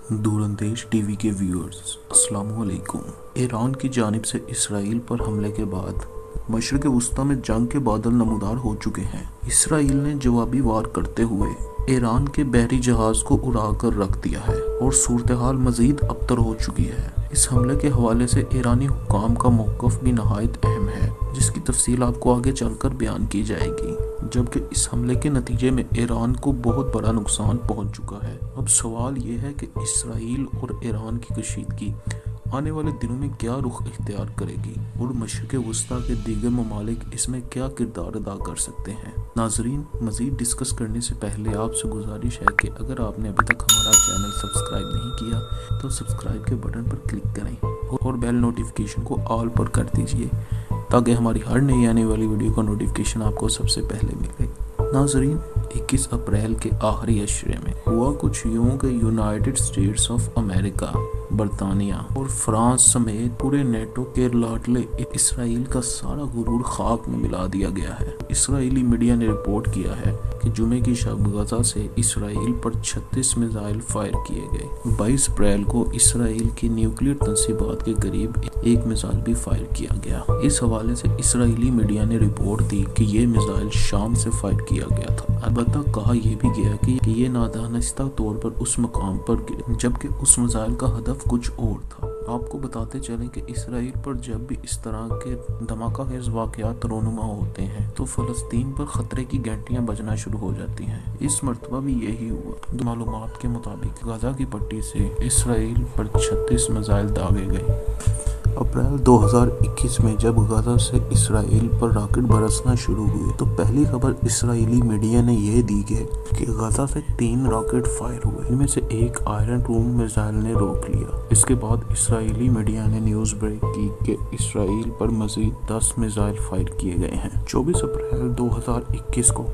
दूरंदेश TV के viewers अस्सलाम वालेकुम। ईरान की जानिब से इसराइल पर हमले के बाद मशरिक़ वस्ती में जंग के बादल नमूदार हो चुके हैं। इसराइल ने जवाबी वार करते हुए ईरान के बहरी जहाज को उड़ा कर रख दिया है और सूरत हाल मजीद अबतर हो चुकी है। इस हमले के हवाले से ईरानी हुक्काम का मौक़िफ़ भी नहायत अहम है, जिसकी तफसील आपको आगे चलकर बयान की जाएगी। जबकि इस हमले के नतीजे में ईरान को बहुत बड़ा नुकसान पहुंच चुका है। अब सवाल ये है कि इसराइल और ईरान की कशीदगी आने वाले दिनों में क्या रुख इख्तियार करेगी और मशरिक़ वस्ती के दीगर ममालिक इसमें क्या किरदार अदा कर सकते हैं। नाजरीन, मज़ीद डिस्कस करने से पहले आपसे गुजारिश है कि अगर आपने अभी तक हमारा चैनल सब्सक्राइब नहीं किया तो सब्सक्राइब के बटन पर क्लिक करें और बेल नोटिफिकेशन को ऑल पर कर दीजिए ताकि हमारी हर नई आने वाली वीडियो का नोटिफिकेशन आपको सबसे पहले मिले। नाजरीन, 21 अप्रैल के आखिरी अशरे में हुआ कुछ यूं कि यूनाइटेड स्टेट्स ऑफ अमेरिका, बरतानिया और फ्रांस समेत पूरे नेटो के लाडले इसराइल का सारा गुरूर खाक में मिला दिया गया है। इसराइली मीडिया ने रिपोर्ट किया है कि जुमे की शब गजा से इसराइल पर 36 मिसाइल फायर किए गए। 22 अप्रैल को इसराइल की न्यूक्लियर तंसीबात के करीब एक मिसाइल भी फायर किया गया। इस हवाले से इसराइली मीडिया ने रिपोर्ट दी कि ये मिसाइल शाम से फायर किया गया था। अलबत्ता कहा यह भी गया कि ये नादानिस्ता तौर पर उस मकाम पर गिरे, जबकि उस मिसाइल का हदफ कुछ और था। आपको बताते चलें कि इसराइल पर जब भी इस तरह के धमाकाखेज वाक़यात रोनुमा होते हैं तो फ़लस्तीन पर ख़तरे की घंटियां बजना शुरू हो जाती हैं। इस मरतबा भी यही हुआ। मालूमात के मुताबिक गाज़ा की पट्टी से इसराइल पर 36 मिसाइल दागे गए। अप्रैल 2021 में जब गाज़ा से इसराइल पर रॉकेट बरसना शुरू हुए तो पहली खबर इसराइली मीडिया ने यह दी कि गाज़ा से 3 रॉकेट फायर हुए, इनमें से एक आयरन रूम मिसाइल ने रोक लिया। इसके बाद इसराइली मीडिया ने न्यूज़ ब्रेक की कि इसराइल पर मजीद 10 मिसाइल फायर किए गए हैं। 24 अप्रैल 2021 को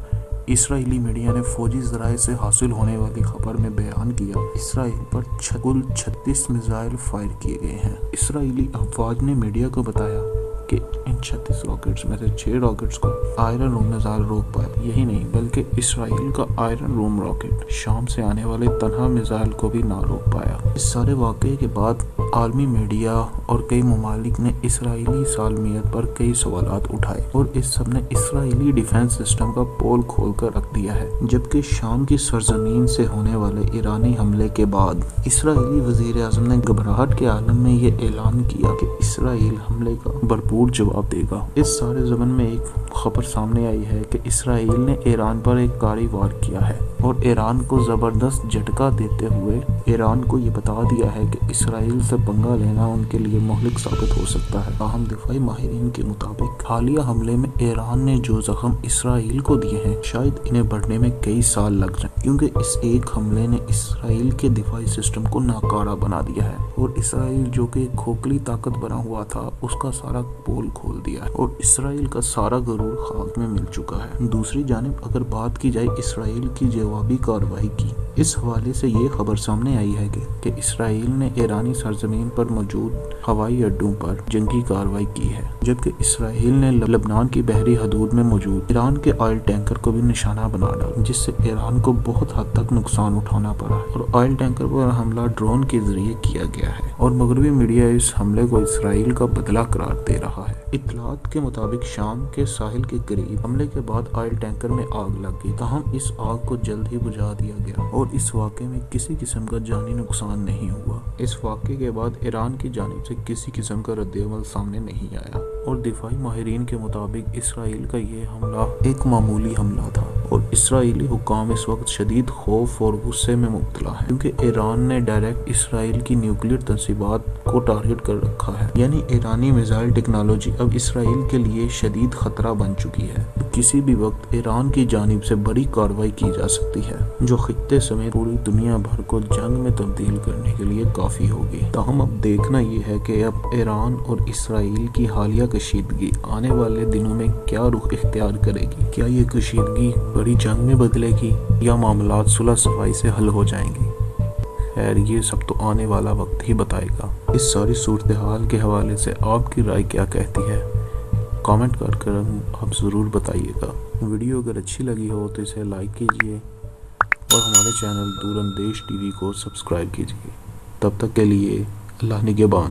इसराइली मीडिया ने फौजी ज़राए से हासिल होने वाली खबर में बयान किया इसराइल पर कुल 36 मिसाइल फायर किए गए हैं। इसराइली अफवाज ने मीडिया को बताया कि इन 36 रॉकेट्स में से 6 रॉकेट्स को आयरन रूम मिसाइल रोक पाया। यही नहीं बल्कि इसराइल का आयरन रूम रॉकेट शाम से आने वाले तनहा मिसाइल को भी ना रोक पाया। इस सारे वाक़े के बाद आलमी मीडिया और कई ममालिक ने इसराइली सालमियत पर कई सवालात उठाए और इस सब ने इसराइली डिफेंस सिस्टम का पोल खोल कर रख दिया है। जबकि शाम की सरजमीन से होने वाले ईरानी हमले के बाद इसराइली वज़ीर आज़म ने घबराहट के आलम में ये ऐलान किया कि इसराइल हमले का भरपूर जवाब देगा। इस सारे ज़मन में एक खबर सामने आई है कि इसराइल ने ईरान पर एक कारी वार किया है और ईरान को ज़बरदस्त झटका देते हुए ईरान को ये बता दिया है कि इसराइल से पंगा लेना उनके लिए मुहलिक साबित हो सकता है। ताहम दिफाई माहिरीन के मुताबिक हालिया हमले में ईरान ने जो जख्म इसराइल को दिए हैं शायद इन्हें बढ़ने में कई साल लग जाए, क्योंकि इस एक हमले ने इसराइल के दिफाई सिस्टम को नाकारा बना दिया है और इसराइल जो कि खोखली ताकत बना हुआ था उसका सारा पोल खोल दिया है और इसराइल का सारा गरूर खाक में मिल चुका है। दूसरी जानिब अगर बात की जाए इसराइल की जवाबी कार्रवाई की, इस हवाले से ये खबर सामने आई है कि इसराइल ने ईरानी सरजमीन पर मौजूद हवाई अड्डों पर जंगी कार्रवाई की है, जबकि इसराइल ने लबनान की बहरी हदूद में मौजूद ईरान के ऑयल टैंकर को भी निशाना बना डाला, जिससे ईरान को बहुत हद तक नुकसान उठाना पड़ा और ऑयल टैंकर पर हमला ड्रोन के जरिए किया गया है और मगरबी मीडिया इस हमले को इसराइल का बदला करार दे रहा है। इत्तलात के मुताबिक शाम के साहिल के करीब हमले के बाद ऑयल टैंकर में आग लग गई, ताहम इस आग को जल्द ही बुझा दिया गया और इस वाक़े में किसी किस्म का जानी नुकसान नहीं हुआ। इस वाक़े के बाद ईरान की जानिब से किसी किस्म का रद्द-ए-अमल सामने नहीं आया और दिफाई माहिरीन के मुताबिक इसराइल का ये हमला एक मामूली हमला था और इसराइली हुक्काम इस वक्त शदीद खौफ और गुस्से में मुब्तला है, क्योंकि ईरान ने डायरेक्ट इसराइल की न्यूक्लियर तंसीबात को टारगेट कर रखा है। यानी ईरानी मिसाइल टेक्नोलॉजी अब इसराइल के लिए शदीद खतरा बन चुकी है। किसी भी वक्त ईरान की जानिब से बड़ी कार्रवाई की जा सकती है जो खित्ते समेत पूरी दुनिया भर को जंग में तब्दील करने के लिए काफ़ी होगी। ताहम अब देखना ये है कि अब ईरान और इसराइल की हालिया कशीदगी आने वाले दिनों में क्या रुख इख्तियार करेगी। क्या ये कशीदगी बड़ी जंग में बदलेगी या मामलात सुलह सफाई से हल हो जाएंगे। खैर, ये सब तो आने वाला वक्त ही बताएगा। इस सारी सूरत हाल के हवाले से आपकी राय क्या कहती है, कमेंट कर आप ज़रूर बताइएगा। वीडियो अगर अच्छी लगी हो तो इसे लाइक कीजिए और हमारे चैनल दूरंदेश टीवी को सब्सक्राइब कीजिए। تب تک کے لیے اللہ نگہبان۔